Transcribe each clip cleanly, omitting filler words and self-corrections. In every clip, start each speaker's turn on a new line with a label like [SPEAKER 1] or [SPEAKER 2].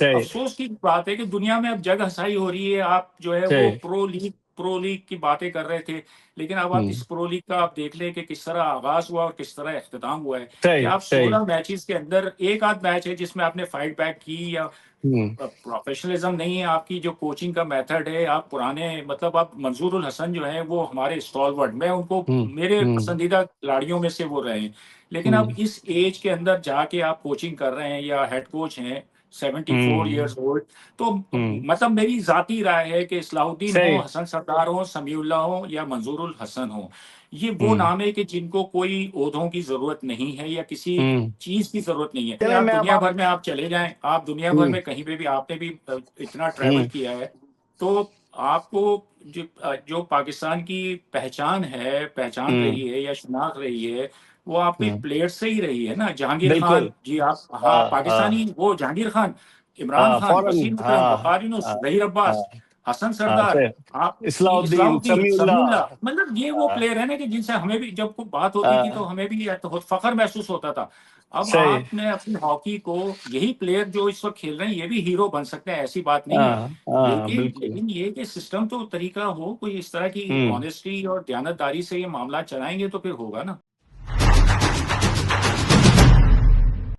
[SPEAKER 1] सही
[SPEAKER 2] अफसोस की बात है कि दुनिया में अब जग हंसाई हो रही है। आप जो है वो
[SPEAKER 1] सही।
[SPEAKER 2] प्रो लीग की बातें कर रहे थे, लेकिन अब आप इस
[SPEAKER 1] हम्म।
[SPEAKER 2] प्रो लीग का आप देख लें कि किस तरह आगाज हुआ और किस तरह इख्तिताम हुआ है। कि
[SPEAKER 1] सही
[SPEAKER 2] आप
[SPEAKER 1] सही।
[SPEAKER 2] 16 मैचेस के अंदर एक आध मैच है जिसमें आपने फाइट बैक की, या
[SPEAKER 1] हम्म
[SPEAKER 2] प्रोफेशनलिज्म नहीं है आपकी, जो कोचिंग का मेथड है। आप पुराने मतलब आप मंजूर उल हसन जो है वो हमारे स्टॉलवर्ड, मैं उनको
[SPEAKER 1] हम्म
[SPEAKER 2] मेरे
[SPEAKER 1] हम्म
[SPEAKER 2] पसंदीदा खिलाड़ियों में से वो रहे हैं। लेकिन अब
[SPEAKER 1] हम्म
[SPEAKER 2] इस एज के अंदर जाके आप कोचिंग कर रहे हैं या हेड कोच हैं, 74 ईयर्स
[SPEAKER 1] हम्म
[SPEAKER 2] ओल्ड। तो
[SPEAKER 1] हम्म।
[SPEAKER 2] मतलब मेरी जाती राय है कि इस्लाउद्दीन हो,
[SPEAKER 1] सही।
[SPEAKER 2] हसन सरदार हो, समीउल्लाह हो या मंजूर उल हसन हो, ये वो
[SPEAKER 1] हम्म
[SPEAKER 2] नाम है कि जिनको कोई ओहदों की जरूरत नहीं है या किसी
[SPEAKER 1] हम्म।
[SPEAKER 2] चीज की जरूरत नहीं है।
[SPEAKER 1] चले
[SPEAKER 2] आप
[SPEAKER 1] मैं अब
[SPEAKER 2] दुनिया
[SPEAKER 1] आप।
[SPEAKER 2] भर में आप चले जाएं, आप दुनिया भर
[SPEAKER 1] हम्म
[SPEAKER 2] में कहीं पे भी, आपने भी इतना ट्रैवल
[SPEAKER 1] हम्म
[SPEAKER 2] किया है, तो आपको जो पाकिस्तान की पहचान
[SPEAKER 1] हम्म
[SPEAKER 2] रही है या शिनाख्त रही है, वो आपके
[SPEAKER 1] हम्म।
[SPEAKER 2] प्लेयर से ही रही है ना। जहांगीर
[SPEAKER 1] बिल्कुल।
[SPEAKER 2] खान जी, आप, हाँ,
[SPEAKER 1] हाँ
[SPEAKER 2] पाकिस्तानी,
[SPEAKER 1] हाँ
[SPEAKER 2] वो जहांगीर खान, इमरान
[SPEAKER 1] हाँ
[SPEAKER 2] खान,
[SPEAKER 1] फौरन
[SPEAKER 2] वसीम अकरम,
[SPEAKER 1] हाँ
[SPEAKER 2] वकार यूनुस,
[SPEAKER 1] हाँ
[SPEAKER 2] जहीर
[SPEAKER 1] हाँ
[SPEAKER 2] अब्बास, हसन
[SPEAKER 1] हाँ
[SPEAKER 2] सरदार,
[SPEAKER 1] सही।
[SPEAKER 2] आप
[SPEAKER 1] इस्लाउद्दीन
[SPEAKER 2] इस्लाउद्दीन,
[SPEAKER 1] समीउल्लाह।
[SPEAKER 2] समीउल्लाह, मतलब ये वो
[SPEAKER 1] हाँ
[SPEAKER 2] प्लेयर है ना कि जिनसे हमें भी जब कोई बात होती थी तो
[SPEAKER 1] हाँ
[SPEAKER 2] हमें भी तो फख्र महसूस होता था। अब
[SPEAKER 1] सही।
[SPEAKER 2] आपने अपनी हॉकी को, यही प्लेयर जो इस वक्त खेल रहे हैं ये भी हीरो बन सकते हैं, ऐसी बात नहीं है।
[SPEAKER 1] हाँ हाँ
[SPEAKER 2] लेकिन
[SPEAKER 1] बिल्कुल।
[SPEAKER 2] लेकिन ये कि सिस्टम तो तरीका हो, कोई इस तरह की
[SPEAKER 1] हम्म।
[SPEAKER 2] ऑनेस्टी और दयानतदारी से ये मामला चलाएंगे तो फिर होगा ना।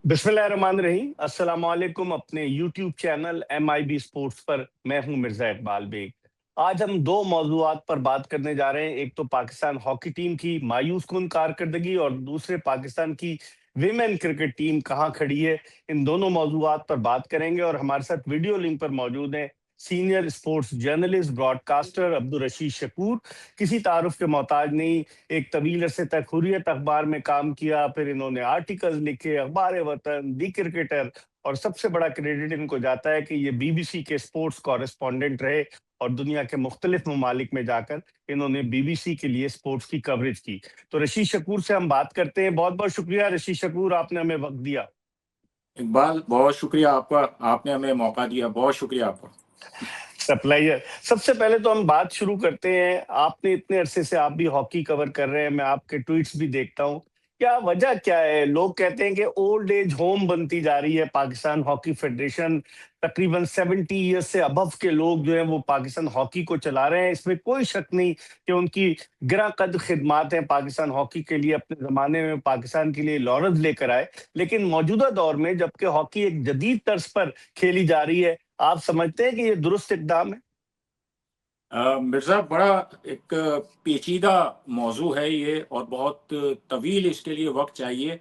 [SPEAKER 1] बिस्मिल्लाहिर्रहमानिर्रहीम। अस्सलाम वालेकुम। अपने YouTube चैनल MIB स्पोर्ट्स पर मैं हूं मिर्जा इकबाल बेग। आज हम दो मौजूआत पर बात करने जा रहे हैं। एक तो पाकिस्तान हॉकी टीम की मायूस कुन कारकर्दगी और दूसरे पाकिस्तान की विमेन क्रिकेट टीम कहां खड़ी है। इन दोनों मौजूआत पर बात करेंगे और हमारे साथ वीडियो लिंक पर मौजूद है senior sports journalist broadcaster Abdul Rashid Shakoor. किसी तारुफ के मोहताज नहीं, एक तवील अरसे तक हुर्रियत अखबार में काम किया, फिर इन्होंने आर्टिकल्स लिखे, अखबार वतन, दी क्रिकेटर, और सबसे बड़ा क्रेडिट इनको जाता है कि ये BBC के स्पोर्ट्स कॉरेस्पॉन्डेंट रहे और दुनिया के मुख्तलिफ ममालिक में जाकर इन्होंने BBC के लिए स्पोर्ट्स की कवरेज की। तो रशीद शकूर से हम बात करते हैं। बहुत बहुत शुक्रिया रशीद शकूर, आपने हमें वक्त दिया।
[SPEAKER 2] इकबाल, बहुत शुक्रिया आपका, आपने हमें मौका दिया, बहुत शुक्रिया आपका।
[SPEAKER 1] सप्लायर, सबसे पहले तो हम बात शुरू करते हैं। आपने इतने अरसे से आप भी हॉकी कवर कर रहे हैं, मैं आपके ट्वीट्स भी देखता हूँ। क्या वजह क्या है? लोग कहते हैं कि ओल्ड एज होम बनती जा रही है पाकिस्तान हॉकी फेडरेशन। तकरीबन 70 ईयर्स से अबव के लोग जो हैं वो पाकिस्तान हॉकी को चला रहे हैं। इसमें कोई शक नहीं कि उनकी गिरा कद खिदमात हैं पाकिस्तान हॉकी के लिए, अपने जमाने में पाकिस्तान के लिए लॉरेंस लेकर आए। लेकिन मौजूदा दौर में जबकि हॉकी एक जदीद तर्ज पर खेली जा रही है, आप समझते हैं कि ये दुरुस्त इकदाम है?
[SPEAKER 2] मिर्ज़ा, बड़ा एक पेचीदा मौजू है ये, और बहुत तवील इसके लिए वक्त चाहिए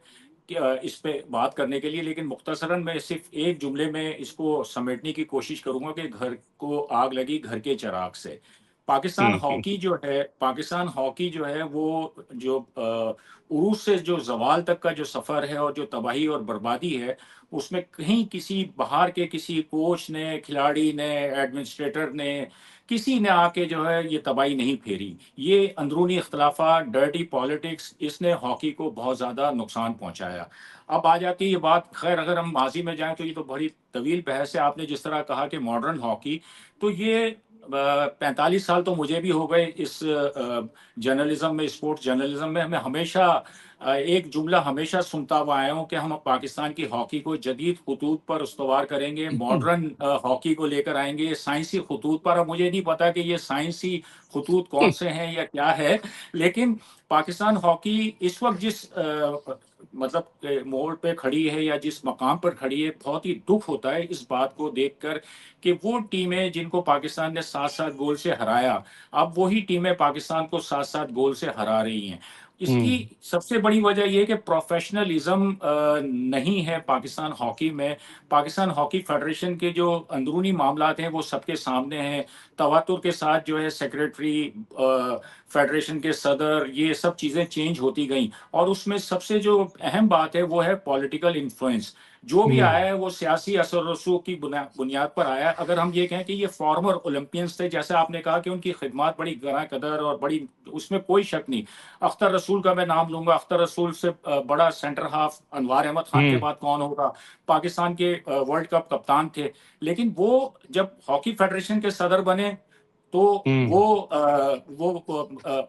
[SPEAKER 2] कि इस पे बात करने के लिए। लेकिन मुख्तसरन मैं सिर्फ एक जुमले में इसको समेटने की कोशिश करूंगा कि घर को आग लगी घर के चिराग से।
[SPEAKER 1] हम्म।
[SPEAKER 2] पाकिस्तान हॉकी जो है वो, जो उरूज से जो जवाल तक का जो सफ़र है और जो तबाही और बर्बादी है, उसमें कहीं किसी बाहर के किसी कोच ने, खिलाड़ी ने, एडमिनिस्ट्रेटर ने, किसी ने आके जो है ये तबाही नहीं फेरी। ये अंदरूनी इख्तलाफात, डर्टी पॉलिटिक्स, इसने हॉकी को बहुत ज़्यादा नुकसान पहुंचाया। अब आ जाती है ये बात, खैर अगर हम माजी में जाएं तो ये तो बड़ी तवील बहस है। आपने जिस तरह कहा कि मॉडर्न हॉकी, तो ये 45 साल तो मुझे भी हो गए इस जर्नलिज्म में, स्पोर्ट्स जर्नलिज्म में। हमें हमेशा एक जुमला हमेशा सुनता हुआ आया हूँ कि हम पाकिस्तान की हॉकी को जदीद खतूत पर उस्तवार करेंगे, मॉडर्न हॉकी को लेकर आएंगे साइंसी खतूत पर। अब मुझे नहीं पता कि ये साइंसी खतूत कौन से हैं या क्या है, लेकिन पाकिस्तान हॉकी इस वक्त जिस मतलब मोड़ पे खड़ी है या जिस मकाम पर खड़ी है, बहुत ही दुख होता है इस बात को देखकर कि वो टीमें जिनको पाकिस्तान ने 7-7 गोल से हराया, अब वही टीमें पाकिस्तान को 7-7 गोल से हरा रही हैं। इसकी
[SPEAKER 1] हम्म
[SPEAKER 2] सबसे बड़ी वजह यह है कि प्रोफेशनलिज्म नहीं है पाकिस्तान हॉकी में। पाकिस्तान हॉकी फेडरेशन के जो अंदरूनी मामलात हैं वो सबके सामने हैं। तवातुर के साथ जो है सेक्रेटरी, फेडरेशन के सदर, ये सब चीज़ें चेंज होती गई, और उसमें सबसे जो अहम बात है वो है पॉलिटिकल इन्फ्लुएंस। जो भी
[SPEAKER 1] हम्म
[SPEAKER 2] आया है वो सियासी असर रसूख की बुनियाद पर आया है। अगर हम ये कहें कि ये फॉर्मर ओलंपियंस थे, जैसे आपने कहा कि उनकी खिदमत बड़ी गरा कदर और बड़ी, उसमें कोई शक नहीं। अख्तर रसूल का मैं नाम लूंगा, अख्तर रसूल से बड़ा सेंटर हाफ अनवार अहमद खान के
[SPEAKER 1] हम्म
[SPEAKER 2] बाद कौन होगा। पाकिस्तान के वर्ल्ड कप कप्तान थे। लेकिन वो जब हॉकी फेडरेशन के सदर बने तो
[SPEAKER 1] हम्म।
[SPEAKER 2] वो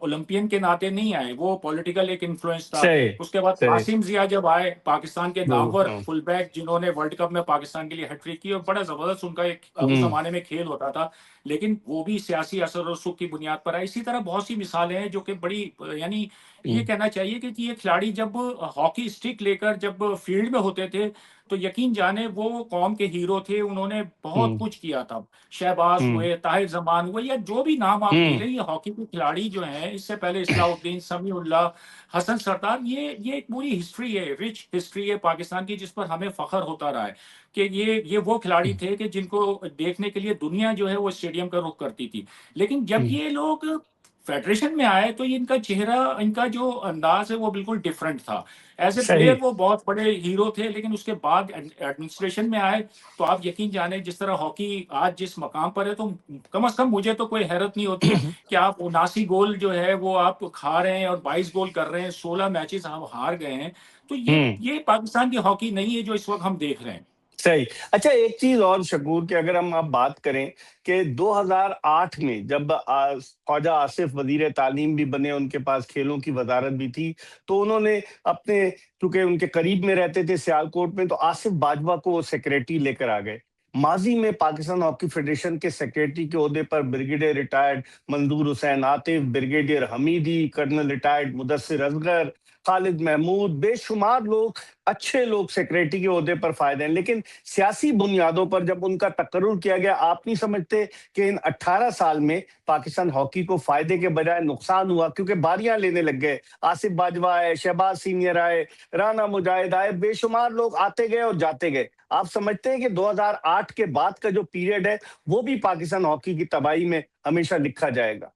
[SPEAKER 2] ओलंपियन के नाते नहीं आए, वो पॉलिटिकल एक इन्फ्लुएंस था।
[SPEAKER 1] सही।
[SPEAKER 2] उसके बाद
[SPEAKER 1] सही।
[SPEAKER 2] कासिम जिया जब आए, पाकिस्तान के नामवर
[SPEAKER 1] हम्म।
[SPEAKER 2] फुल बैक जिन्होंने वर्ल्ड कप में पाकिस्तान के लिए हैट्रिक की, और बड़ा जबरदस्त उनका एक उस
[SPEAKER 1] हम्म।
[SPEAKER 2] जमाने में खेल होता था। लेकिन वो भी सियासी असर और सुख की बुनियाद पर आए। इसी तरह बहुत सी मिसालें हैं जो कि बड़ी, यानी ये
[SPEAKER 1] हम्म।
[SPEAKER 2] कहना चाहिए कि ये खिलाड़ी जब हॉकी स्टिक लेकर जब फील्ड में होते थे, तो यकीन जाने वो कौम के हीरो थे। उन्होंने बहुत
[SPEAKER 1] हम्म।
[SPEAKER 2] कुछ किया था। शहबाज
[SPEAKER 1] हम्म।
[SPEAKER 2] हुए, ताहिर जमान हुए, या जो भी नाम आप ले
[SPEAKER 1] हम्म।
[SPEAKER 2] लें, ये हॉकी के खिलाड़ी जो हैं, इससे पहले इस्लाउद्दीन, समीउल्लाह, हसन सरदार, ये एक पूरी हिस्ट्री है, रिच हिस्ट्री है पाकिस्तान की, जिस पर हमें फख्र होता रहा है कि ये वो खिलाड़ी थे कि जिनको देखने के लिए दुनिया जो है वो स्टेडियम का रुख करती थी। लेकिन जब
[SPEAKER 1] हम्म।
[SPEAKER 2] ये लोग फेडरेशन में आए, तो इनका चेहरा, इनका जो अंदाज है वो बिल्कुल डिफरेंट था। एज ए
[SPEAKER 1] सही।
[SPEAKER 2] प्लेयर वो बहुत बड़े हीरो थे, लेकिन उसके बाद एडमिनिस्ट्रेशन में आए, तो आप यकीन जाने जिस तरह हॉकी आज जिस मकाम पर है, तो कम से कम मुझे तो कोई हैरत नहीं होती कि आप 79 गोल जो है वो आप खा रहे हैं और 22 गोल कर रहे हैं, 16 मैचेस आप हार गए हैं। तो
[SPEAKER 1] हम्म।
[SPEAKER 2] ये पाकिस्तान की हॉकी नहीं है जो इस वक्त हम देख रहे हैं।
[SPEAKER 1] सही। अच्छा, एक चीज और शकूर, कि अगर हम आप बात करें कि 2008 में जब ख्वाजा आसिफ वजीर तालीम भी बने, उनके पास खेलों की वजारत भी थी, तो उन्होंने अपने, चूंकि उनके करीब में रहते थे सियालकोट में, तो आसिफ बाजवा को वो सेक्रेटरी लेकर आ गए। माजी में पाकिस्तान हॉकी फेडरेशन के सेक्रेटरी के ओहदे पर brigadier retired Manzoor Hussain Atif, brigadier Hamidi, colonel retired Mudassir Asghar, Khalid Mahmood, बेशुमार लोग, अच्छे लोग सेक्रेटरी के ओहदे पर फायदे हैं। लेकिन सियासी बुनियादों पर जब उनका तकर्रुर किया गया, आप नहीं समझते कि इन 18 साल में पाकिस्तान हॉकी को फायदे के बजाय नुकसान हुआ? क्योंकि बारियां लेने लग गए, आसिफ बाजवा आए, शहबाज सीनियर आए, राना मुजाहिद आए, बेशुमार लोग आते गए और जाते गए। आप समझते हैं कि 2008 के बाद का जो पीरियड है, वो भी पाकिस्तान हॉकी की तबाही में हमेशा लिखा जाएगा?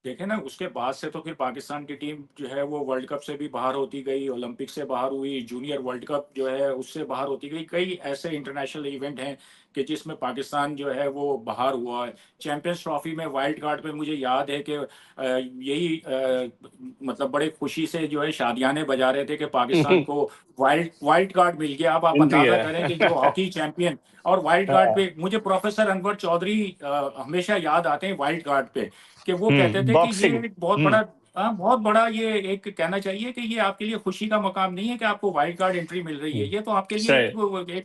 [SPEAKER 2] देखे ना, उसके बाद से तो फिर पाकिस्तान की टीम जो है वो वर्ल्ड कप से भी बाहर होती गई, ओलंपिक से बाहर हुई, जूनियर वर्ल्ड कप जो है उससे बाहर होती गई। कई ऐसे इंटरनेशनल इवेंट हैं कि जिसमें पाकिस्तान जो है वो बाहर हुआ है। चैंपियंस ट्रॉफी में वाइल्ड कार्ड पे मुझे याद है कि यही मतलब बड़े खुशी से जो है शादियाने बजा रहे थे कि पाकिस्तान को वाइल्ड वाइल्ड कार्ड मिल गया। अब आप
[SPEAKER 1] एंट्री
[SPEAKER 2] अंदाजा
[SPEAKER 1] है।
[SPEAKER 2] करें कि जो हॉकी चैंपियन, और वाइल्ड कार्ड
[SPEAKER 1] हाँ।
[SPEAKER 2] पे मुझे प्रोफेसर अनवर चौधरी हमेशा याद आते हैं वाइल्ड कार्ड पे, कि वो कहते थे कि ये
[SPEAKER 1] बॉक्सिंग।
[SPEAKER 2] एक बहुत
[SPEAKER 1] हम्म।
[SPEAKER 2] बड़ा, बहुत बड़ा, ये एक कहना चाहिए कि ये आपके लिए खुशी का मकाम नहीं है कि आपको वाइल्ड कार्ड एंट्री मिल रही है। ये तो आपके लिए
[SPEAKER 1] सही।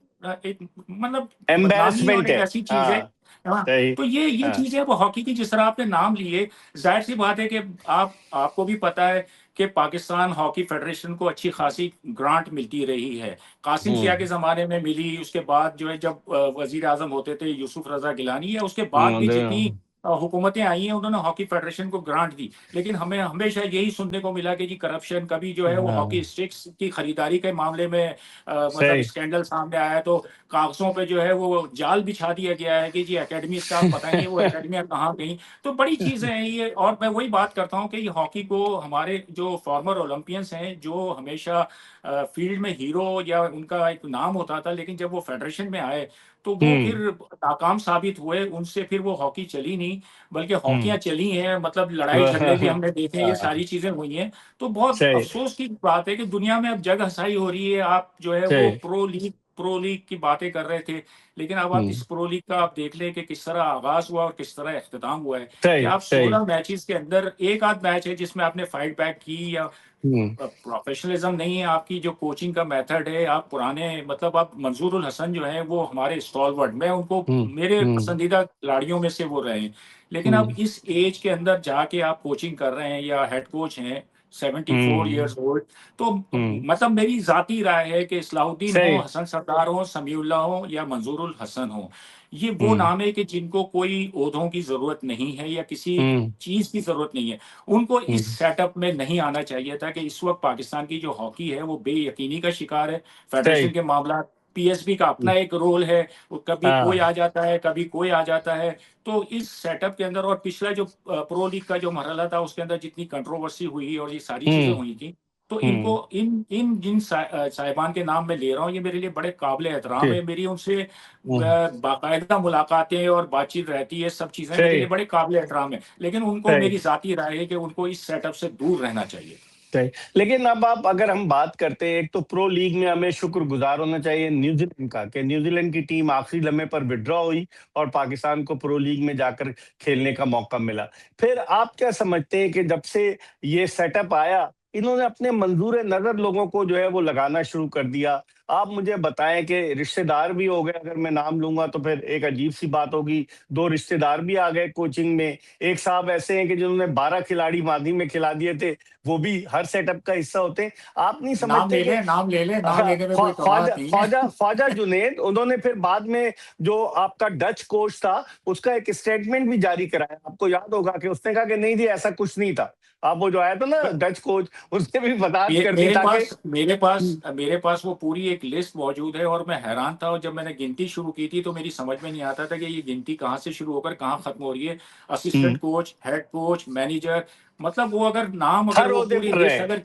[SPEAKER 2] एक मतलब बदनामी और
[SPEAKER 1] एम्बेरसमेंट
[SPEAKER 2] एक
[SPEAKER 1] है।
[SPEAKER 2] ऐसी चीज है।
[SPEAKER 1] हाँ।
[SPEAKER 2] हाँ,
[SPEAKER 1] सही।
[SPEAKER 2] तो ये
[SPEAKER 1] हाँ।
[SPEAKER 2] चीज है वो हॉकी की, जिस तरह आपने नाम लिए, जाहिर सी बात है कि आपको भी पता है कि पाकिस्तान हॉकी फेडरेशन को अच्छी खासी ग्रांट मिलती रही है। कासिम जिया के
[SPEAKER 1] हम्म।
[SPEAKER 2] जमाने में मिली, उसके बाद जो है जब वजीर आजम होते थे यूसुफ रजा गिलानी, या उसके बाद भी जितनी हुकूमतें आई हैं, उन्होंने हॉकी फेडरेशन को ग्रांट दी। लेकिन हमें हमेशा यही सुनने को मिला कि जी करप्शन, कभी जो है वो हॉकी
[SPEAKER 1] हाँ।
[SPEAKER 2] स्टिक्स की खरीदारी के मामले में मतलब
[SPEAKER 1] सही।
[SPEAKER 2] स्कैंडल सामने आया है, तो कागजों पे जो है वो जाल बिछा दिया गया है कि जी एकेडमी स्टाफ पता नहीं वो एकेडमियां कहाँ गई। तो बड़ी चीजें हैं ये, और मैं वही बात करता हूँ कि ये हॉकी को हमारे जो फॉर्मर ओलंपियंस हैं, जो हमेशा फील्ड में हीरो या उनका एक नाम होता था, लेकिन जब वो फेडरेशन में आए तो वो फिर
[SPEAKER 1] हम्म।
[SPEAKER 2] नाकाम साबित हुए। उनसे फिर वो हॉकी चली नहीं, बल्कि हॉकियां
[SPEAKER 1] हम्म।
[SPEAKER 2] चली हैं, मतलब लड़ाई झगड़े भी हमने देखे हैं, ये
[SPEAKER 1] हाँ।
[SPEAKER 2] सारी चीजें हुई हैं। तो बहुत
[SPEAKER 1] सही।
[SPEAKER 2] अफसोस की बात है कि दुनिया में अब जग हंसाई हो रही है। आप जो है वो
[SPEAKER 1] सही।
[SPEAKER 2] प्रो लीग की बातें कर रहे थे, लेकिन अब आप इस
[SPEAKER 1] हम्म।
[SPEAKER 2] प्रो लीग का आप देख लें कि किस तरह आगाज हुआ और किस तरह अख्ताम हुआ है। कि
[SPEAKER 1] सही।
[SPEAKER 2] आप
[SPEAKER 1] सही।
[SPEAKER 2] 16 मैचेस के अंदर एक आध मैच है जिसमें आपने फाइट बैक की, या
[SPEAKER 1] हम्म।
[SPEAKER 2] प्रोफेशनलिज्म नहीं है आपकी, जो कोचिंग का मेथड है, आप पुराने, मतलब आप मंजूर उल हसन जो है वो हमारे स्टॉलवर्ड, मैं उनको,
[SPEAKER 1] हम्म।
[SPEAKER 2] मेरे
[SPEAKER 1] हम्म।
[SPEAKER 2] पसंदीदा खिलाड़ियों में से वो रहे हैं। लेकिन अब
[SPEAKER 1] हम्म।
[SPEAKER 2] इस एज के अंदर जाके आप कोचिंग कर रहे हैं या हेड कोच हैं, 74 ईयर्स
[SPEAKER 1] हम्म।
[SPEAKER 2] ओल्ड। तो
[SPEAKER 1] हम्म।
[SPEAKER 2] मतलब मेरी जाती राय है कि इस्लाउद्दीन हो,
[SPEAKER 1] सही।
[SPEAKER 2] हसन सरदार हो, समीउल्लाह हो, या मंजूर उल हसन हो, ये वो
[SPEAKER 1] हम्म।
[SPEAKER 2] नाम है कि जिनको कोई ओहदों की जरूरत नहीं है या किसी
[SPEAKER 1] हम्म।
[SPEAKER 2] चीज की जरूरत नहीं है। उनको इस
[SPEAKER 1] हम्म।
[SPEAKER 2] सेटअप में नहीं आना चाहिए था। कि इस वक्त पाकिस्तान की जो हॉकी है वो बेयकीनी का शिकार है। फेडरेशन
[SPEAKER 1] सही।
[SPEAKER 2] के मामला, पीएसबी का अपना एक रोल है, वो कभी कोई
[SPEAKER 1] हाँ।
[SPEAKER 2] आ जाता है, कभी कोई आ जाता है। तो इस सेटअप के अंदर, और पिछला जो प्रो लीग का जो मरहला था उसके अंदर जितनी कंट्रोवर्सी हुई और ये सारी चीजें
[SPEAKER 1] हम्म।
[SPEAKER 2] हुई थी, तो इनको
[SPEAKER 1] हम्म।
[SPEAKER 2] इन इन जिन साहिबान के नाम मैं ले रहा हूँ, ये मेरे लिए बड़े काबिल एहतराम है।
[SPEAKER 1] ठीक।
[SPEAKER 2] मेरी उनसे
[SPEAKER 1] हम्म।
[SPEAKER 2] बाकायदा मुलाकातें और बातचीत रहती है, सब चीजें मेरे
[SPEAKER 1] सही।
[SPEAKER 2] लिए बड़े काबिल एहतराम है। लेकिन उनको,
[SPEAKER 1] सही।
[SPEAKER 2] मेरी जाती राय है कि उनको इस सेटअप से दूर रहना चाहिए।
[SPEAKER 1] सही। लेकिन अब आप अगर हम बात करते हैं, एक तो प्रो लीग में हमें शुक्रगुजार होना चाहिए न्यूजीलैंड का कि न्यूजीलैंड की टीम आखिरी लम्हे पर विड्रॉ हुई और पाकिस्तान को प्रो लीग में जाकर खेलने का मौका मिला। फिर आप क्या समझते हैं कि जब से ये सेटअप आया, इन्होंने अपने मंजूर नजर लोगों को जो है वो लगाना शुरू कर दिया। आप मुझे बताएं कि रिश्तेदार भी हो गए, अगर मैं नाम लूंगा तो फिर एक अजीब सी बात होगी। दो रिश्तेदार भी आ गए कोचिंग में। एक साहब ऐसे हैं कि जिन्होंने 12 खिलाड़ी मादी में खिला दिए थे, वो भी हर सेटअप का हिस्सा होते हैं। आप नहीं
[SPEAKER 2] नाम
[SPEAKER 1] समझते
[SPEAKER 2] ले
[SPEAKER 1] कि
[SPEAKER 2] ले, नाम ले ले, नाम
[SPEAKER 1] हाँ,
[SPEAKER 2] लेने में कोई
[SPEAKER 1] ख्वाजा
[SPEAKER 2] कबाहत नहीं है।
[SPEAKER 1] ख्वाजा ख्वाजा जुनैद, उन्होंने फिर बाद में जो आपका डच कोच था उसका एक स्टेटमेंट भी जारी कराया। आपको याद होगा कि उसने कहा कि नहीं जी ऐसा कुछ नहीं था। आप वो जो आया था ना डच कोच, उसने भी वजाहत कर दी
[SPEAKER 2] मेरे
[SPEAKER 1] ताकि
[SPEAKER 2] पास मेरे पास मेरे पास वो पूरी एक लिस्ट मौजूद है, और मैं हैरान था। और जब मैंने गिनती शुरू की थी तो मेरी समझ में नहीं आता था कि ये गिनती कहाँ से शुरू होकर कहाँ खत्म हो रही है। Assistant coach, head coach, manager, मतलब वो अगर नाम, अगर
[SPEAKER 1] हर
[SPEAKER 2] वो
[SPEAKER 1] ओहदे
[SPEAKER 2] पूरी
[SPEAKER 1] पर रहे।
[SPEAKER 2] लिस्ट अगर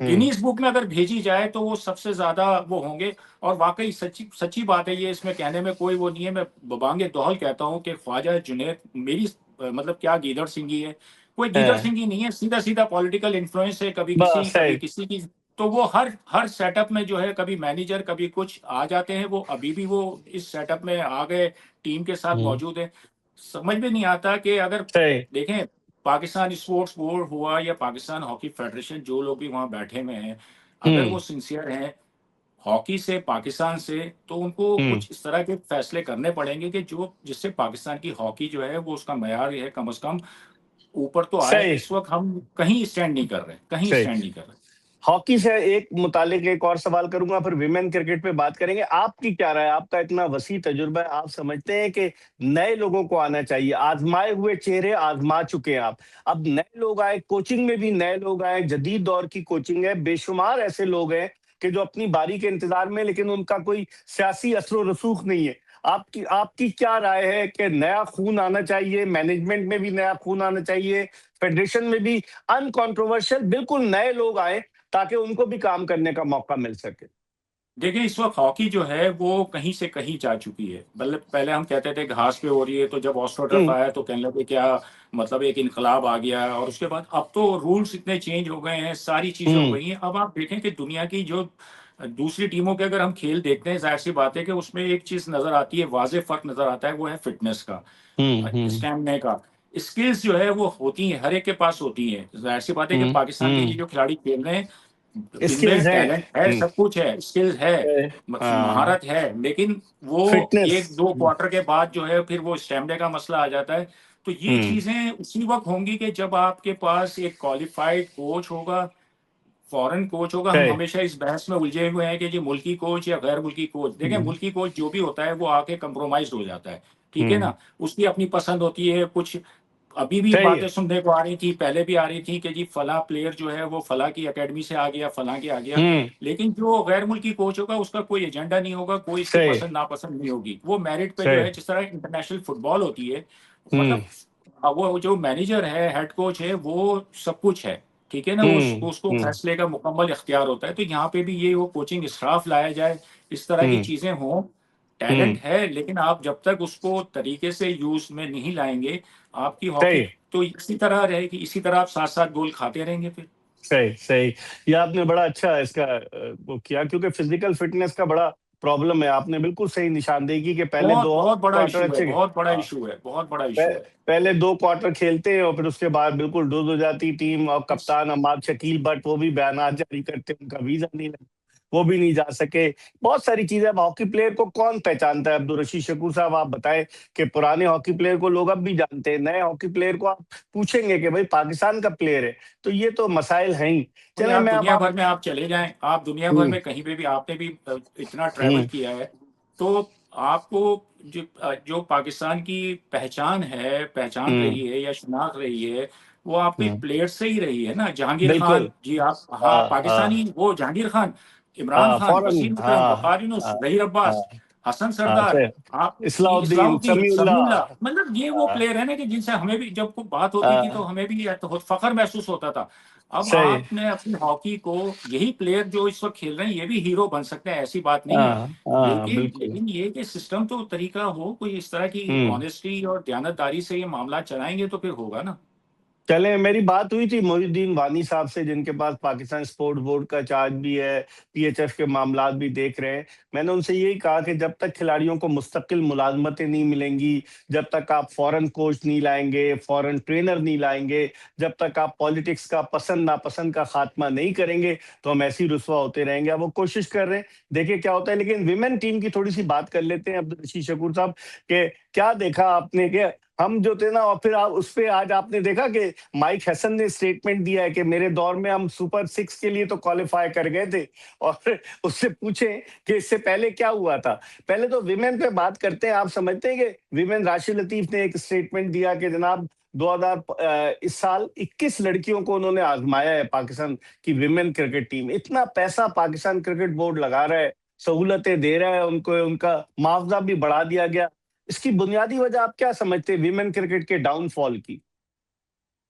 [SPEAKER 2] गिनीज बुक में अगर भेजी जाए तो वो सबसे ज्यादा वो होंगे। और वाकई सच्ची सच्ची बात है ये, इसमें कहने में कोई वो नहीं है। मैं बबांगे दौहल कहता हूँ कि ख्वाजा जुनैद मेरी मतलब क्या गीदड़ सिंगी है। कोई गीदड़
[SPEAKER 1] हाँ,
[SPEAKER 2] सिंगी नहीं है, सीधा सीधा पॉलिटिकल इन्फ्लुएंस है, कभी किसी
[SPEAKER 1] बस
[SPEAKER 2] कभी
[SPEAKER 1] सही।
[SPEAKER 2] किसी की। तो वो हर हर सेटअप में जो है, कभी मैनेजर कभी कुछ आ जाते हैं। वो अभी भी वो इस सेटअप में आ गए, टीम के साथ मौजूद है। समझ में नहीं आता कि अगर
[SPEAKER 1] सही।
[SPEAKER 2] देखें, पाकिस्तान स्पोर्ट्स बोर्ड हुआ या पाकिस्तान हॉकी फेडरेशन, जो लोग भी वहां बैठे हुए हैं, अगर वो
[SPEAKER 1] हम्म।
[SPEAKER 2] सिंसियर हैं हॉकी से, पाकिस्तान से, तो उनको
[SPEAKER 1] हम्म।
[SPEAKER 2] कुछ इस तरह के फैसले करने पड़ेंगे कि जो जिससे पाकिस्तान की हॉकी जो है वो उसका मयार है कम से कम ऊपर तो आए।
[SPEAKER 1] सही।
[SPEAKER 2] इस वक्त हम कहीं स्टैंड नहीं कर रहे, कहीं
[SPEAKER 1] सही।
[SPEAKER 2] स्टैंड नहीं कर रहे।
[SPEAKER 1] हॉकी से एक मुतालिक एक और सवाल करूंगा, फिर विमेन क्रिकेट पे बात करेंगे। आपकी क्या राय है? आपका इतना वसी तजुर्बा है, आप समझते हैं कि नए लोगों को आना चाहिए? आजमाए हुए चेहरे आजमा चुके हैं आप, अब नए लोग आए, कोचिंग में भी नए लोग आए, जदीद दौर की कोचिंग है, बेशुमार ऐसे लोग हैं कि जो अपनी बारी के इंतजार में, लेकिन उनका कोई सियासी असर रसूख नहीं है। आपकी आपकी क्या राय है कि नया खून आना चाहिए, मैनेजमेंट में भी नया खून आना चाहिए, फेडरेशन में भी अनकॉन्ट्रोवर्शियल बिल्कुल नए लोग आए ताकि उनको भी काम करने का मौका मिल सके?
[SPEAKER 2] देखिए, इस वक्त हॉकी जो है वो कहीं से कहीं जा चुकी है। मतलब पहले हम कहते थे घास पे हो रही है, तो जब ऑस्ट्रोटर्फ
[SPEAKER 1] हम्म।
[SPEAKER 2] आया तो कहने लगे क्या, मतलब एक इनकलाब आ गया। और उसके बाद अब तो रूल्स इतने चेंज हो गए हैं, सारी चीजें हो
[SPEAKER 1] हम्म।
[SPEAKER 2] गई हैं। अब आप देखें कि दुनिया की जो दूसरी टीमों के अगर हम खेल देखते हैं, जाहिर सी बात है कि उसमें एक चीज नजर आती है, वाजे फर्क नजर आता है, वो है फिटनेस का,
[SPEAKER 1] हम्म। हम्म।
[SPEAKER 2] स्टैमिना का। स्किल्स जो है वो होती हैं, हर एक के पास होती हैं। जाहिर सी बात है कि
[SPEAKER 1] हम्म।
[SPEAKER 2] पाकिस्तान के ये जो खिलाड़ी खेल रहे हैं, इनमें
[SPEAKER 1] स्किल्स हैं।
[SPEAKER 2] टैलेंट है, सब कुछ है, स्किल है,
[SPEAKER 1] हाँ।
[SPEAKER 2] महारत है, लेकिन वो
[SPEAKER 1] फिटनेस।
[SPEAKER 2] एक दो क्वार्टर के बाद जो है फिर वो स्टेमिना का मसला आ जाता है। तो ये
[SPEAKER 1] हम्म।
[SPEAKER 2] चीजें उसी वक्त होंगी कि जब आपके पास एक क्वालिफाइड कोच होगा, फॉरेन कोच होगा। हम
[SPEAKER 1] सही।
[SPEAKER 2] हमेशा इस बहस में उलझे हुए हैं कि जी मुल्की कोच या गैर मुल्की कोच। देखें,
[SPEAKER 1] हम्म।
[SPEAKER 2] मुल्की कोच जो भी होता है वो आके कंप्रोमाइज हो जाता है, ठीक है
[SPEAKER 1] हम्म।
[SPEAKER 2] ना। उसकी अपनी पसंद होती है कुछ। अभी भी
[SPEAKER 1] सही
[SPEAKER 2] बातें
[SPEAKER 1] है।
[SPEAKER 2] सुनने को आ रही थी, पहले भी आ रही थी कि जी फला प्लेयर जो है वो फला की एकेडमी से आ गया, फला के आ गया।
[SPEAKER 1] हम्म।
[SPEAKER 2] लेकिन जो गैर मुल्की कोच होगा उसका कोई एजेंडा नहीं होगा, कोई इसकी
[SPEAKER 1] सही।
[SPEAKER 2] पसंद नापसंद नहीं होगी। वो मेरिट पे जो
[SPEAKER 1] सही।
[SPEAKER 2] है, जिस तरह इंटरनेशनल फुटबॉल होती है,
[SPEAKER 1] हम्म।
[SPEAKER 2] मतलब वो जो मैनेजर है, हेड कोच है, वो सब कुछ है, ठीक है ना।
[SPEAKER 1] हम्म।
[SPEAKER 2] उसको
[SPEAKER 1] हम्म।
[SPEAKER 2] फैसले का मुकम्मल इख्तियार होता है। तो यहाँ पे भी ये वो कोचिंग स्टाफ लाया जाए, इस तरह की
[SPEAKER 1] हम्म।
[SPEAKER 2] चीजें हों। टैलेंट
[SPEAKER 1] हम्म।
[SPEAKER 2] है, लेकिन आप जब तक उसको तरीके से यूज में नहीं लाएंगे, आपकी हॉकी
[SPEAKER 1] सही।
[SPEAKER 2] तो इसी तरह रहेगी, इसी तरह आप साथ साथ गोल खाते रहेंगे फिर।
[SPEAKER 1] सही। सही। ये आपने बड़ा अच्छा इसका वो किया, क्योंकि फिजिकल फिटनेस का बड़ा प्रॉब्लम है। आपने बिल्कुल सही निशानदेही की कि पहले
[SPEAKER 2] बहुत
[SPEAKER 1] दो
[SPEAKER 2] बहुत बड़ा
[SPEAKER 1] क्वार्टर
[SPEAKER 2] इशू है,
[SPEAKER 1] अच्छे।
[SPEAKER 2] बहुत बड़ा
[SPEAKER 1] हाँ।
[SPEAKER 2] इशू है, बहुत बड़ा इशू है।
[SPEAKER 1] पहले दो क्वार्टर खेलते हैं और फिर उसके बाद बिल्कुल डूब हो जाती टीम, और
[SPEAKER 2] इस
[SPEAKER 1] कप्तान अमाद शकील बट वो भी बयान जारी करते हैं, उनका वीजा नहीं लगा, वो भी नहीं जा सके। बहुत सारी चीजें। अब हॉकी प्लेयर को कौन पहचानता है? अब्दुल रशीद शकूर साहब आप बताएं कि पुराने हॉकी प्लेयर को लोग अब भी जानते हैं, नए हॉकी प्लेयर को आप पूछेंगे कि भाई पाकिस्तान का प्लेयर है, तो ये तो मसाइल हैं ही।
[SPEAKER 2] भाई,
[SPEAKER 1] चले
[SPEAKER 2] आप
[SPEAKER 1] मैं अब
[SPEAKER 2] दुनिया
[SPEAKER 1] आप।
[SPEAKER 2] भर में आप चले जाएं, आप दुनिया भर
[SPEAKER 1] हम्म।
[SPEAKER 2] में कहीं पे भी, आपने भी इतना ट्रैवल
[SPEAKER 1] हम्म।
[SPEAKER 2] किया है, तो आपको जो पाकिस्तान की पहचान है, पहचान
[SPEAKER 1] हम्म।
[SPEAKER 2] रही है या शिनाख्त रही है, वो आपके
[SPEAKER 1] हम्म।
[SPEAKER 2] प्लेयर से ही रही है ना। जहांगीर खान
[SPEAKER 1] बिल्कुल।
[SPEAKER 2] जी, आप, हाँ,
[SPEAKER 1] हाँ।
[SPEAKER 2] पाकिस्तानी,
[SPEAKER 1] हाँ।
[SPEAKER 2] वो जहांगीर खान, इमरान
[SPEAKER 1] हाँ।
[SPEAKER 2] खान,
[SPEAKER 1] फौरन।
[SPEAKER 2] वसीम अकरम,
[SPEAKER 1] हाँ।
[SPEAKER 2] वकार यूनुस,
[SPEAKER 1] हाँ।
[SPEAKER 2] जहीर
[SPEAKER 1] हाँ।
[SPEAKER 2] अब्बास, हसन
[SPEAKER 1] हाँ।
[SPEAKER 2] सरदार,
[SPEAKER 1] से
[SPEAKER 2] आप,
[SPEAKER 1] इस्लाउद्दीन
[SPEAKER 2] इस्लाउद्दीन,
[SPEAKER 1] समीउल्लाह।
[SPEAKER 2] समीउल्लाह, मतलब ये वो
[SPEAKER 1] हाँ।
[SPEAKER 2] प्लेयर है ना कि जिनसे हमें भी जब कोई बात होती थी तो
[SPEAKER 1] हाँ।
[SPEAKER 2] हमें भी तो फख्र महसूस होता था। अब
[SPEAKER 1] सही।
[SPEAKER 2] आपने अपनी हॉकी को, यही प्लेयर जो इस वक्त खेल रहे हैं ये भी हीरो बन सकते हैं, ऐसी बात नहीं है।
[SPEAKER 1] हाँ। हाँ।
[SPEAKER 2] लेकिन
[SPEAKER 1] बिल्कुल।
[SPEAKER 2] लेकिन ये कि सिस्टम तो तरीका हो, कोई इस तरह की
[SPEAKER 1] हम्म।
[SPEAKER 2] ऑनेस्टी और दयानतदारी से ये मामला चलाएंगे तो फिर होगा ना।
[SPEAKER 1] चले, मेरी बात हुई थी मोहिउद्दीन वानी साहब से, जिनके पास पाकिस्तान स्पोर्ट्स बोर्ड का चार्ज भी है, पीएचएफ के मामलात भी देख रहे हैं। मैंने उनसे यही कहा कि जब तक खिलाड़ियों को मुस्तकिल मुलाजमतें नहीं मिलेंगी, जब तक आप फॉरेन कोच नहीं लाएंगे, फॉरेन ट्रेनर नहीं लाएंगे, जब तक आप पॉलिटिक्स का पसंद नापसंद का खात्मा नहीं करेंगे, तो हम ऐसे ही रुसवा होते रहेंगे। अब वो कोशिश कर रहे हैं, देखिए क्या होता है। लेकिन विमेन टीम की थोड़ी सी बात कर लेते हैं अब्दुल रशीद शकूर साहब, कि क्या देखा आपने कि हम जो थे ना, और फिर आप उस पे आज आपने देखा कि माइक हैसन ने स्टेटमेंट दिया है कि मेरे दौर में हम सुपर 6 के लिए तो क्वालिफाई कर गए थे। और उससे पूछें कि इससे पहले क्या हुआ था। पहले तो विमेन पे बात करते हैं। आप समझते हैं कि विमेन, राशिद लतीफ ने एक स्टेटमेंट दिया कि जनाब 2000 इस साल 21 लड़कियों को उन्होंने आजमाया है पाकिस्तान की विमेन क्रिकेट टीम। इतना पैसा पाकिस्तान क्रिकेट बोर्ड लगा रहा है, सहूलतें दे रहा है उनको, उनका मुआवजा भी बढ़ा दिया गया। इसकी बुनियादी वजह आप क्या समझते हैं विमेन क्रिकेट के डाउनफॉल की?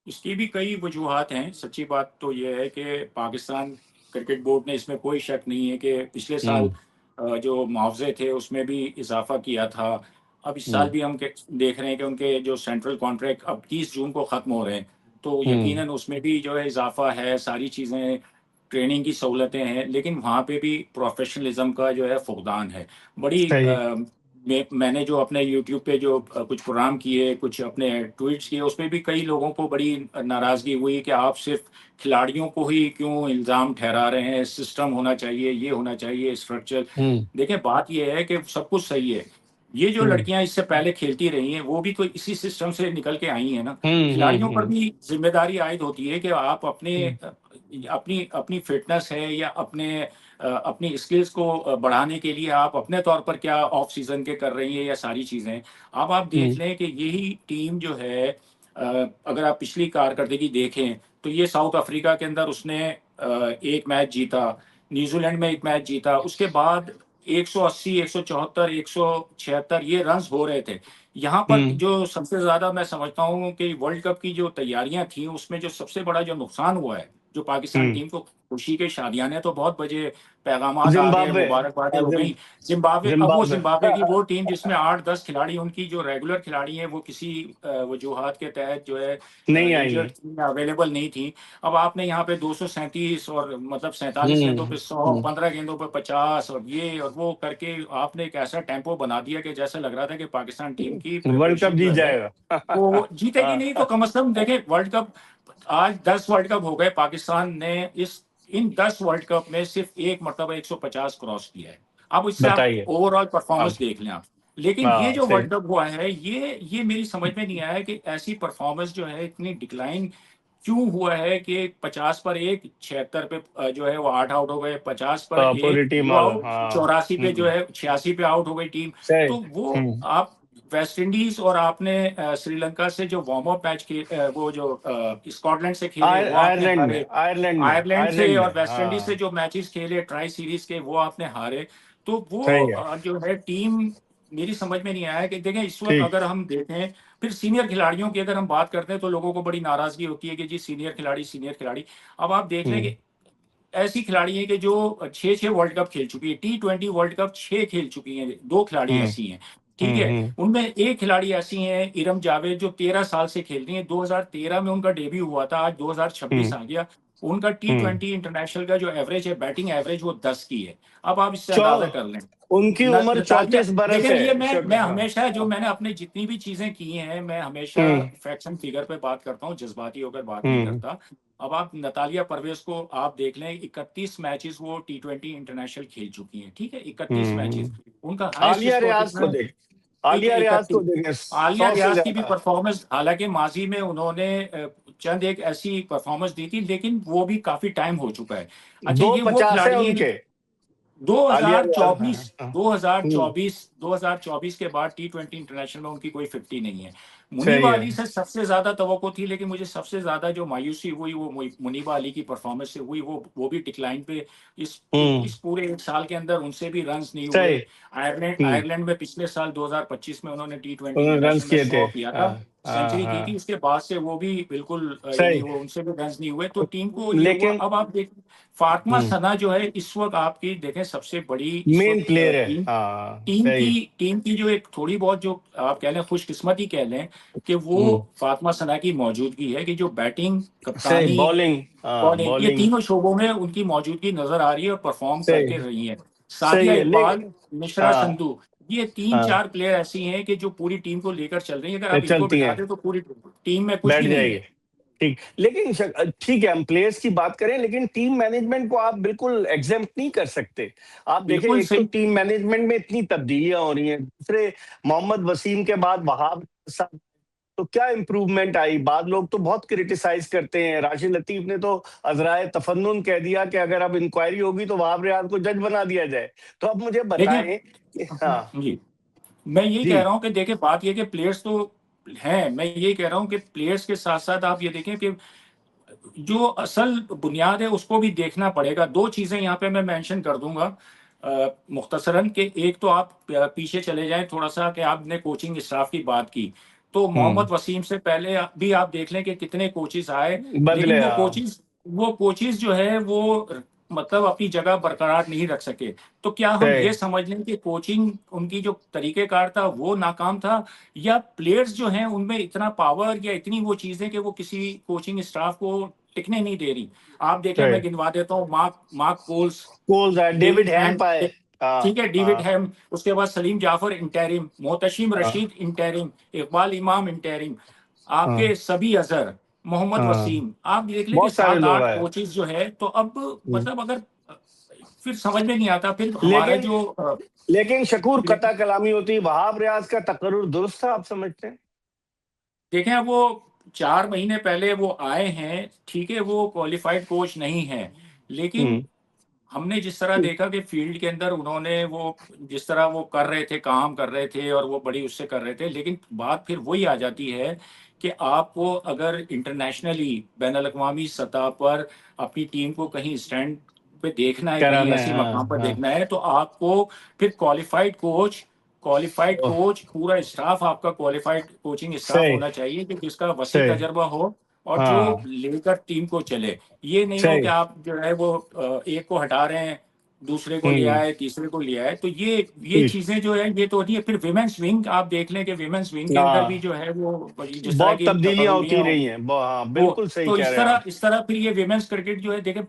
[SPEAKER 2] इसकी भी कई वजूहात हैं। सच्ची बात तो ये है कि पाकिस्तान क्रिकेट बोर्ड ने, इसमें कोई शक नहीं है कि पिछले साल
[SPEAKER 1] हम्म।
[SPEAKER 2] जो मुआवजे थे उसमें भी इजाफा किया था। अब इस साल
[SPEAKER 1] हम्म।
[SPEAKER 2] भी हम देख रहे हैं कि उनके जो सेंट्रल कॉन्ट्रैक्ट अब 30 जून को ख़त्म हो रहे हैं, तो
[SPEAKER 1] हम्म।
[SPEAKER 2] यकीनन उसमें भी जो है इजाफा है, सारी चीज़ें, ट्रेनिंग की सहूलतें हैं, लेकिन वहाँ पे भी प्रोफेशनलिज्म का जो है फुकदान है। बड़ी
[SPEAKER 1] सही।
[SPEAKER 2] मैंने जो अपने यूट्यूब पे जो कुछ प्रोग्राम किए, कुछ अपने ट्वीट्स किए, उसमें भी कई लोगों को बड़ी नाराज़गी हुई कि आप सिर्फ खिलाड़ियों को ही क्यों इल्ज़ाम ठहरा रहे हैं, सिस्टम होना चाहिए, ये होना चाहिए, स्ट्रक्चर।
[SPEAKER 1] हम्म।
[SPEAKER 2] देखिए, बात ये है कि सब कुछ सही है। ये जो
[SPEAKER 1] हम्म।
[SPEAKER 2] लड़कियां इससे पहले खेलती रही हैं, वो भी तो इसी सिस्टम से निकल के आई हैं ना।
[SPEAKER 1] हम्म।
[SPEAKER 2] खिलाड़ियों पर भी जिम्मेदारी आयद होती है कि आप
[SPEAKER 1] हम्म।
[SPEAKER 2] अपनी अपनी फिटनेस है या अपनी स्किल्स को बढ़ाने के लिए आप अपने तौर पर क्या ऑफ सीजन के कर रही है, या सारी चीजें। अब आप देख
[SPEAKER 1] हम्म।
[SPEAKER 2] लें कि यही टीम जो है, अगर आप पिछली कारकर्दगी देखें, तो ये साउथ अफ्रीका के अंदर उसने एक मैच जीता, न्यूजीलैंड में एक मैच जीता, उसके बाद 180, 174, 176 ये रन्स हो रहे थे। यहाँ पर
[SPEAKER 1] हम्म।
[SPEAKER 2] जो सबसे ज्यादा मैं समझता हूँ कि वर्ल्ड कप की जो तैयारियां थी, उसमें जो सबसे बड़ा जो नुकसान हुआ है, जो पाकिस्तान
[SPEAKER 1] हम्म।
[SPEAKER 2] टीम को खुशी के शादियाने तो बहुत बजे पैगामात आ गए,
[SPEAKER 1] जिम्बाब्वे।
[SPEAKER 2] मुबारकबादें हो गई। जिम्बाब्वे, अब वो
[SPEAKER 1] जिम्बाब्वे।
[SPEAKER 2] जिम्बाब्वे की वो टीम जिसमें 8-10 खिलाड़ी, उनकी जो रेगुलर खिलाड़ी हैं, वो किसी वजूहात के तहत जो है
[SPEAKER 1] नहीं आई
[SPEAKER 2] इंजर्ड
[SPEAKER 1] है।
[SPEAKER 2] थी या अवेलेबल नहीं थी। अब आपने यहाँ पे 237 और मतलब 47 गेंदों पे 100,
[SPEAKER 1] हम्म।
[SPEAKER 2] 15 गेंदों पे 50 और ये और वो करके आपने एक ऐसा टेम्पो बना दिया कि जैसा लग रहा था कि पाकिस्तान टीम की
[SPEAKER 1] वर्ल्ड कप
[SPEAKER 2] प्रिपरेशन जो
[SPEAKER 1] जीत
[SPEAKER 2] है
[SPEAKER 1] जाएगा।
[SPEAKER 2] वो जीतेगी नहीं तो
[SPEAKER 1] हाँ,
[SPEAKER 2] कम से कम देखें वर्ल्ड कप। आज 10 वर्ल्ड कप हो गए, पाकिस्तान ने इस इन 10 वर्ल्ड कप में सिर्फ एक मरतबा 150 क्रॉस किया है। अब इससे आप
[SPEAKER 1] बताइए।
[SPEAKER 2] ओवरऑल
[SPEAKER 1] हाँ।
[SPEAKER 2] परफॉर्मेंस देख लें आप। लेकिन ये
[SPEAKER 1] हाँ,
[SPEAKER 2] जो
[SPEAKER 1] सही।
[SPEAKER 2] वर्ल्ड कप हुआ है, ये मेरी समझ में नहीं आया कि ऐसी परफॉर्मेंस जो है इतनी डिक्लाइन क्यों हुआ है कि 50 पर एक, 76 पे जो है वो 8 आउट हो गए, 50 पर एक
[SPEAKER 1] पूरी टीम
[SPEAKER 2] वो
[SPEAKER 1] आउट,
[SPEAKER 2] आउट,
[SPEAKER 1] हाँ।
[SPEAKER 2] 84 पे जो है 86 पे आउट हो गई टीम।
[SPEAKER 1] सही।
[SPEAKER 2] तो वो
[SPEAKER 1] हम्म।
[SPEAKER 2] आप वेस्ट इंडीज और आपने श्रीलंका से जो वार्म अप मैच वो जो स्कॉटलैंड से खेले वो आपने
[SPEAKER 1] आयरलैंड में,
[SPEAKER 2] हारे।
[SPEAKER 1] आयरलैंड में,
[SPEAKER 2] आयरलैंड से
[SPEAKER 1] आयरलैंड में,
[SPEAKER 2] और वेस्ट इंडीज से
[SPEAKER 1] हाँ।
[SPEAKER 2] जो मैचेस खेले ट्राई सीरीज के, वो आपने हारे। तो वो
[SPEAKER 1] सही है।
[SPEAKER 2] जो है टीम, मेरी समझ में नहीं आया कि देखें इस वक्त
[SPEAKER 1] ठीक।
[SPEAKER 2] अगर हम देखें, फिर सीनियर खिलाड़ियों की अगर हम बात करते हैं तो लोगों को बड़ी नाराजगी होती है कि जी सीनियर खिलाड़ी, सीनियर खिलाड़ी। अब आप देख लें
[SPEAKER 1] हम्म।
[SPEAKER 2] कि ऐसी खिलाड़ी हैं कि जो 6-6 वर्ल्ड कप खेल चुकी है, T20 वर्ल्ड कप 6 खेल चुकी हैं, 2 खिलाड़ी
[SPEAKER 1] हम्म।
[SPEAKER 2] ऐसी हैं। ठीक है,
[SPEAKER 1] हम्म।
[SPEAKER 2] उनमें एक खिलाड़ी ऐसी हैं इरम जावेद, जो 13 साल से खेल रही हैं। 2013 में उनका डेब्यू हुआ था, आज 2026
[SPEAKER 1] हम्म।
[SPEAKER 2] आ गया। उनका
[SPEAKER 1] हम्म।
[SPEAKER 2] T20 इंटरनेशनल का जो एवरेज है, बैटिंग एवरेज, वो 10 की है। अब आप इससे
[SPEAKER 1] चौ
[SPEAKER 2] अंदाजा कर लें।
[SPEAKER 1] उनकी उम्र
[SPEAKER 2] नतालिया,
[SPEAKER 1] 34 बरस
[SPEAKER 2] देखें ये
[SPEAKER 1] है,
[SPEAKER 2] मैं
[SPEAKER 1] हाँ।
[SPEAKER 2] हमेशा जो
[SPEAKER 1] हाँ।
[SPEAKER 2] मैंने अपने जितनी भी चीजें की हैं, मैं हमेशा
[SPEAKER 1] हम्म।
[SPEAKER 2] फैक्ट्स एंड फिगर पे बात करता हूँ, जज्बाती होकर बात नहीं
[SPEAKER 1] हम्म।
[SPEAKER 2] करता। अब आप नतालिया परवेज को आप देख लें, 31 मैचेस वो T20 इंटरनेशनल खेल चुकी हैं। ठीक है, 31 मैचेस।
[SPEAKER 1] हम्म।
[SPEAKER 2] उनका हाईएस्ट
[SPEAKER 1] आलिया
[SPEAKER 2] स्कोर
[SPEAKER 1] रियाज
[SPEAKER 2] कितना
[SPEAKER 1] को
[SPEAKER 2] है?
[SPEAKER 1] देख,
[SPEAKER 2] ठीक है,
[SPEAKER 1] आलिया रियाज को
[SPEAKER 2] 31।
[SPEAKER 1] देखें,
[SPEAKER 2] आलिया
[SPEAKER 1] 100 से
[SPEAKER 2] रियाज की भी
[SPEAKER 1] ज्यादा।
[SPEAKER 2] परफॉर्मेंस, हालांकि माजी में उन्होंने चंद एक ऐसी परफॉर्मेंस दी थी, लेकिन वो भी काफी टाइम हो चुका है। अच्छा, ये वो
[SPEAKER 1] 250 है
[SPEAKER 2] खिलाड़ी हैं।
[SPEAKER 1] उनके। आलिया रियाज, हाँ।
[SPEAKER 2] 2024,
[SPEAKER 1] हाँ। हम्म।
[SPEAKER 2] 2024, 2024 के बाद T20 इंटरनेशनल में उनकी कोई 50 नहीं है।
[SPEAKER 1] सही
[SPEAKER 2] मुनीबा
[SPEAKER 1] है।
[SPEAKER 2] अली से सबसे ज्यादा तवक्को थी, लेकिन मुझे सबसे ज्यादा जो मायूसी हुई वो मुनीबा अली की परफॉर्मेंस से हुई। वो भी डिक्लाइन पे। इस पूरे एक साल के अंदर उनसे भी रन्स नहीं हुए।
[SPEAKER 1] सही।
[SPEAKER 2] आयरलैंड
[SPEAKER 1] हम्म।
[SPEAKER 2] आयरलैंड में पिछले साल 2025 में उन्होंने T20
[SPEAKER 1] उन्होंने रन
[SPEAKER 2] इंटरनेशनल में
[SPEAKER 1] किए थे,
[SPEAKER 2] 100 किया था।
[SPEAKER 1] हाँ।
[SPEAKER 2] सेंचुरी की थी,
[SPEAKER 1] हाँ
[SPEAKER 2] उसके बाद से वो भी बिल्कुल यानी
[SPEAKER 1] सही।
[SPEAKER 2] वो उनसे भी रन्स नहीं हुए, तो टीम को ये हुआ।
[SPEAKER 1] लेकिन
[SPEAKER 2] अब आप देखें फातिमा सना जो है इस वक्त आपकी देखें सबसे बड़ी इस
[SPEAKER 1] मेन
[SPEAKER 2] वक्त
[SPEAKER 1] प्लेयर है,
[SPEAKER 2] टीम
[SPEAKER 1] हाँ
[SPEAKER 2] टीम की
[SPEAKER 1] सही।
[SPEAKER 2] टीम की जो एक थोड़ी बहुत जो आप कह लें खुशकिस्मती कह लें कि वो
[SPEAKER 1] हम्म,
[SPEAKER 2] फातिमा सना की मौजूदगी है कि जो बैटिंग,
[SPEAKER 1] सही
[SPEAKER 2] कप्तानी,
[SPEAKER 1] बॉलिंग, हाँ
[SPEAKER 2] बॉलिंग, ये
[SPEAKER 1] बॉलिंग
[SPEAKER 2] तीनों शोबों में उनकी मौजूदगी नजर आ रही है और परफॉर्म करके
[SPEAKER 1] सही।
[SPEAKER 2] रही है।
[SPEAKER 1] सही
[SPEAKER 2] सादिया
[SPEAKER 1] है
[SPEAKER 2] इकबाल,
[SPEAKER 1] लेकिन
[SPEAKER 2] मिश्रा
[SPEAKER 1] हाँ
[SPEAKER 2] संधू, ये तीन
[SPEAKER 1] हाँ
[SPEAKER 2] चार प्लेयर ऐसी हैं कि जो पूरी टीम को लेकर चल रही है। अगर
[SPEAKER 1] ये
[SPEAKER 2] आप इनको
[SPEAKER 1] चलती
[SPEAKER 2] बिठा
[SPEAKER 1] हैं,
[SPEAKER 2] दें तो पूरी टीम में कुछ
[SPEAKER 1] बैठ
[SPEAKER 2] भी नहीं
[SPEAKER 1] जाएगी।
[SPEAKER 2] है।
[SPEAKER 1] ठीक, लेकिन ठीक है, हम प्लेयर्स की बात करें, लेकिन टीम मैनेजमेंट को आप बिल्कुल एग्जेम्प्ट नहीं कर सकते। आप देखें,
[SPEAKER 2] बिल्कुल
[SPEAKER 1] एक तो
[SPEAKER 2] सही।
[SPEAKER 1] टीम मैनेजमेंट में इतनी तब्दीलियां हो रही हैं, दूसरे मोहम्मद वसीम के बाद वहाब साहब, तो क्या इंप्रूवमेंट आई? बाद लोग तो बहुत क्रिटिसाइज करते हैं, राशिद लतीफ ने तो अजराए तफन्नुन कह दिया कि अगर अब इंक्वायरी होगी तो वहाब रियाज को जज बना दिया जाए। तो अब मुझे
[SPEAKER 2] देखिए
[SPEAKER 1] बताएं कि हाँ
[SPEAKER 2] जी, मैं ये
[SPEAKER 1] जी।
[SPEAKER 2] कह रहा हूं कि देखिए बात ये कि प्लेयर्स तो हैं, मैं ये कह रहा हूं कि प्लेयर्स के साथ साथ आप ये देखें कि जो असल बुनियाद है उसको भी देखना पड़ेगा। दो चीजें यहाँ पे मैं मेंशन कर दूंगा मुख्तसरन के। एक तो आप पीछे चले जाएं थोड़ा सा कि आपने कोचिंग स्टाफ की बात की, तो
[SPEAKER 1] हम्म,
[SPEAKER 2] मोहम्मद वसीम से पहले भी आप देख लें कि कितने कोचिज आए, लेकिन
[SPEAKER 1] बदले हाँ।
[SPEAKER 2] वो कोचिज जो है वो मतलब अपनी जगह बरकरार नहीं रख सके। तो क्या हम
[SPEAKER 1] सही
[SPEAKER 2] ये समझ लें कि कोचिंग उनकी जो तरीकेकार था वो नाकाम था, या प्लेयर्स जो हैं उनमें इतना पावर या इतनी वो चीजें कि वो किसी कोचिंग स्टाफ को टिकने नहीं दे रही। आप देखें, मैं
[SPEAKER 1] सही।
[SPEAKER 2] गिनवा देता हूँ, मार्क मार्क कोल्स,
[SPEAKER 1] कोल्स है, डेविड
[SPEAKER 2] डेविड हैम,
[SPEAKER 1] हैम्प आए। हाँ
[SPEAKER 2] ठीक है, डेविड
[SPEAKER 1] हाँ
[SPEAKER 2] हैम, उसके बाद सलीम जाफर इंटरिम, मोहतशिम
[SPEAKER 1] हाँ
[SPEAKER 2] रशीद इंटरिम, इकबाल इमाम इंटरिम, आपके
[SPEAKER 1] हाँ
[SPEAKER 2] सभी अजहर, मोहम्मद
[SPEAKER 1] हाँ,
[SPEAKER 2] वसीम, आप देख लें कि
[SPEAKER 1] बहुत सारे
[SPEAKER 2] सात
[SPEAKER 1] लोग
[SPEAKER 2] आठ
[SPEAKER 1] आए।
[SPEAKER 2] कोचेज जो है। तो अब
[SPEAKER 1] हम्म।
[SPEAKER 2] मतलब अगर फिर समझ में नहीं आता फिर हमारा
[SPEAKER 1] लेकिन
[SPEAKER 2] जो
[SPEAKER 1] लेकिन शकूर कता कलामी होती, वहाब रियाज का तकर्रुर दुरुस्त था, आप समझते हैं?
[SPEAKER 2] देखें, वो 4 महीने पहले वो आए हैं, ठीक है, वो क्वालिफाइड कोच नहीं है, लेकिन
[SPEAKER 1] हम्म
[SPEAKER 2] हमने जिस तरह देखा कि फील्ड के अंदर उन्होंने वो जिस तरह वो कर रहे थे, काम कर रहे थे और वो बड़ी उससे कर रहे थे, लेकिन बात फिर वही आ जाती है कि आपको अगर इंटरनेशनली बैन अवी सतह पर अपनी टीम को कहीं स्टैंड पे देखना है, कहीं
[SPEAKER 1] कराना है,
[SPEAKER 2] ऐसी मकाम
[SPEAKER 1] हाँ
[SPEAKER 2] पर
[SPEAKER 1] हाँ।
[SPEAKER 2] देखना है, तो आपको फिर क्वालिफाइड
[SPEAKER 1] ओह,
[SPEAKER 2] कोच, पूरा स्टाफ आपका क्वालिफाइड कोचिंग स्टाफ
[SPEAKER 1] सही
[SPEAKER 2] होना चाहिए कि जिसका वसी
[SPEAKER 1] सही।
[SPEAKER 2] तजर्बा हो और जो
[SPEAKER 1] हाँ
[SPEAKER 2] लेकर टीम को चले। ये नहीं हो कि
[SPEAKER 1] सही।
[SPEAKER 2] आप जो है वो एक को हटा रहे हैं, दूसरे को ले आए, तीसरे को ले आए, तो ये
[SPEAKER 1] ठीक।
[SPEAKER 2] चीजें जो है ये तो होती है। फिर विमेंस विंग आप देख लें कि विमेंस विंग के अंदर भी
[SPEAKER 1] हाँ,
[SPEAKER 2] जो है वो जिस तरह
[SPEAKER 1] बहुत
[SPEAKER 2] की
[SPEAKER 1] तब्दीलियां होती
[SPEAKER 2] तब्दीलियां
[SPEAKER 1] रही हैं, हाँ
[SPEAKER 2] वो,
[SPEAKER 1] बिल्कुल सही
[SPEAKER 2] तो
[SPEAKER 1] कह रहे हैं आप।
[SPEAKER 2] इस तरह फिर ये विमेंस क्रिकेट जो है देखें,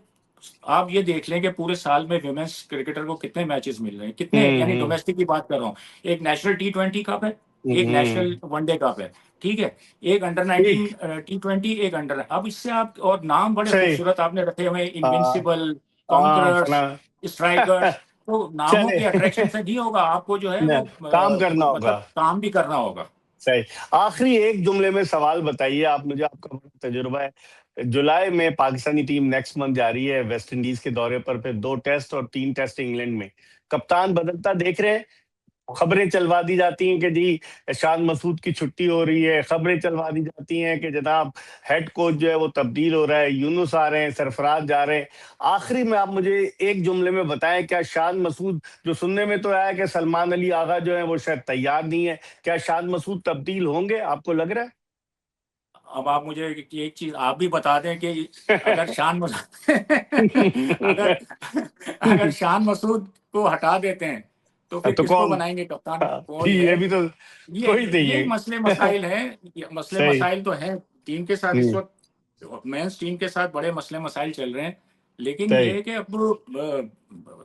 [SPEAKER 2] आप ये देख लें कि पूरे साल में विमेंस क्रिकेटर को कितने मैचेस मिल रहे हैं, कितने, यानी
[SPEAKER 1] हम्म
[SPEAKER 2] डोमेस्टिक की बात कर रहा हूँ। एक नेशनल T20 कप है, एक नेशनल
[SPEAKER 1] हम्म,
[SPEAKER 2] वनडे कप है, ठीक है, एक अंडर
[SPEAKER 1] ठीक।
[SPEAKER 2] 19 T20, एक अंडर, अब इससे आप, और नाम बड़े
[SPEAKER 1] सही।
[SPEAKER 2] खूबसूरत आपने रखे हुए,
[SPEAKER 1] हाँ
[SPEAKER 2] इनविंसिबल,
[SPEAKER 1] हाँ फना।
[SPEAKER 2] Conquerors, strikers. तो नामों
[SPEAKER 1] चले
[SPEAKER 2] के अट्रैक्शन से नहीं होगा, आपको जो है
[SPEAKER 1] न,
[SPEAKER 2] वो
[SPEAKER 1] काम करना होगा।
[SPEAKER 2] मतलब काम भी करना होगा।
[SPEAKER 1] सही। आखिरी एक जुमले में सवाल बताइए आप मुझे, आपका बड़ा तजुर्बा है। जुलाई में पाकिस्तानी टीम नेक्स्ट मंथ जा रही है वेस्ट इंडीज के दौरे पर, फिर 2 टेस्ट और 3 टेस्ट इंग्लैंड में। कप्तान बदलता देख रहे हैं? खबरें चलवा दी जाती हैं कि जी शान मसूद की छुट्टी हो रही है, खबरें चलवा दी जाती हैं कि जनाब हेड कोच जो है वो तब्दील हो रहा है, यूनुस आ रहे हैं, सरफराज जा रहे हैं। आखिरी में आप मुझे एक जुमले में बताएं, क्या शान मसूद, जो सुनने में तो आया कि सलमान अली आगा जो है वो शायद तैयार नहीं है, क्या शान मसूद तब्दील होंगे, आपको लग रहा
[SPEAKER 2] अब आप मुझे एक चीज आप भी बता दें कि अगर शान मसूद अगर अगर शान मसूद को हटा देते हैं तो
[SPEAKER 1] है?
[SPEAKER 2] फिर
[SPEAKER 1] तो
[SPEAKER 2] किसको
[SPEAKER 1] कौन?
[SPEAKER 2] बनाएंगे कप्तान,
[SPEAKER 1] हाँ,
[SPEAKER 2] कौन
[SPEAKER 1] ठीक,
[SPEAKER 2] है?
[SPEAKER 1] ये भी तो कोई नहीं
[SPEAKER 2] ये मसले
[SPEAKER 1] है।
[SPEAKER 2] मसाइल हैं, ये मसले
[SPEAKER 1] सही।
[SPEAKER 2] मसाइल तो हैं टीम के साथ इस
[SPEAKER 1] हम्म,
[SPEAKER 2] वक्त, मेंस टीम के साथ बड़े मसले मसाइल चल रहे हैं। लेकिन ये
[SPEAKER 1] सही
[SPEAKER 2] है कि अब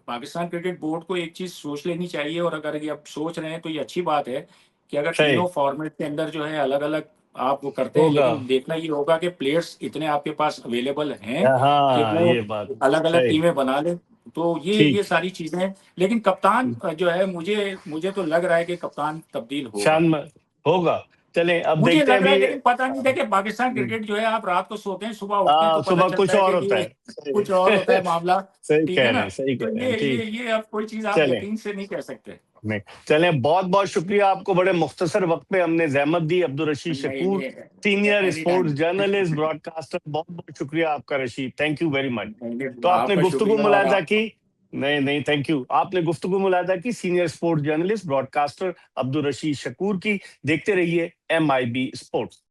[SPEAKER 2] पाकिस्तान क्रिकेट बोर्ड को एक चीज सोच लेनी चाहिए, और अगर ये अब सोच रहे हैं तो ये अच्छी बात है कि अगर
[SPEAKER 1] सही।
[SPEAKER 2] तीनों फॉर्मेट के अंदर जो है अलग अलग आप वो करते हैं,
[SPEAKER 1] होगा।
[SPEAKER 2] लेकिन देखना ये होगा कि प्लेयर्स इतने आपके पास अवेलेबल हैं कि
[SPEAKER 1] हाँ,
[SPEAKER 2] वो
[SPEAKER 1] ये बात
[SPEAKER 2] अलग अलग
[SPEAKER 1] सही।
[SPEAKER 2] टीमें बना ले। तो ये
[SPEAKER 1] ठीक।
[SPEAKER 2] सारी चीजें हैं, लेकिन कप्तान जो है मुझे मुझे तो लग रहा है कि कप्तान तब्दील होगा।
[SPEAKER 1] शान म- होगा। चलें अब
[SPEAKER 2] मुझे
[SPEAKER 1] देखते हैं
[SPEAKER 2] लग रहा
[SPEAKER 1] अभी।
[SPEAKER 2] है, लेकिन पता नहीं था कि पाकिस्तान क्रिकेट जो है, आप रात को सोते हैं सुबह उठते हैं तो पता
[SPEAKER 1] सुबह कुछ
[SPEAKER 2] चलता है
[SPEAKER 1] और
[SPEAKER 2] कि
[SPEAKER 1] होता
[SPEAKER 2] ये
[SPEAKER 1] है, सही।
[SPEAKER 2] कुछ और होता है मामला,
[SPEAKER 1] सही
[SPEAKER 2] ठीक
[SPEAKER 1] कह
[SPEAKER 2] है
[SPEAKER 1] रहे
[SPEAKER 2] ना?
[SPEAKER 1] हैं, सही
[SPEAKER 2] तो
[SPEAKER 1] कह रहे हैं, ठीक।
[SPEAKER 2] ये अब कोई चीज आप
[SPEAKER 1] चलें।
[SPEAKER 2] यकीन से नहीं कह सकते।
[SPEAKER 1] नहीं, चलें, बहुत बहुत शुक्रिया आपको, बड़े मुख्तसर वक्त पे हमने जहमत दी। अब्दुल रशीद
[SPEAKER 2] नहीं
[SPEAKER 1] शकूर,
[SPEAKER 2] नहीं,
[SPEAKER 1] senior
[SPEAKER 2] any
[SPEAKER 1] sports
[SPEAKER 2] time.
[SPEAKER 1] Journalist, broadcaster, बहुत बहुत शुक्रिया आपका Rashid, thank you very much. तो आपने
[SPEAKER 2] आपका
[SPEAKER 1] गुफ्तगू
[SPEAKER 2] शुक्रिया, और
[SPEAKER 1] मुलाजा की। नहीं नहीं, थैंक यू। आपने गुफ्तगू मुलादा की senior sports journalist broadcaster Abdul Rashid Shakoor की। देखते रहिए MIB स्पोर्ट्स।